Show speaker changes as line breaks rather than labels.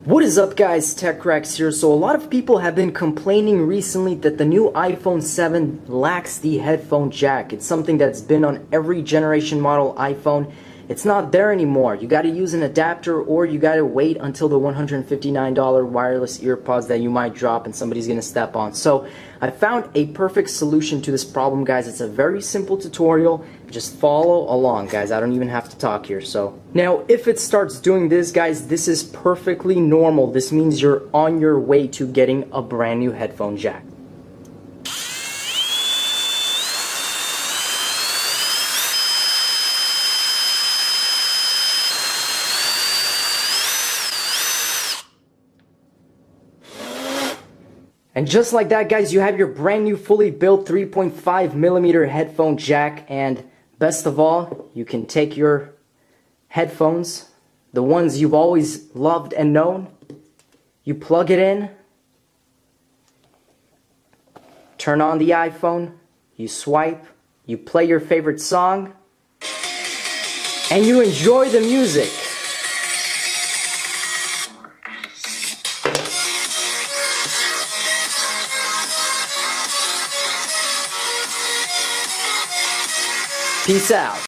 What is up guys, TechRex here. So a lot of people have been complaining recently that the new iPhone 7 lacks the headphone jack. It's something that's been on every generation model iPhone. It's not there anymore. You gotta use an adapter or you gotta wait until the $159 wireless earpods that you might drop and somebody's gonna step on. So I found a perfect solution to this problem, guys. It's a very simple tutorial. Just follow along, guys. I don't even have to talk here. So now if it starts doing this, guys, this is perfectly normal. This means you're on your way to getting a brand new headphone jack. And just like that, guys, you have your brand new fully built 3.5mm headphone jack. And best of all, you can take your headphones, the ones you've always loved and known, you plug it in, turn on the iPhone, you swipe, you play your favorite song, and you enjoy the music. Peace out.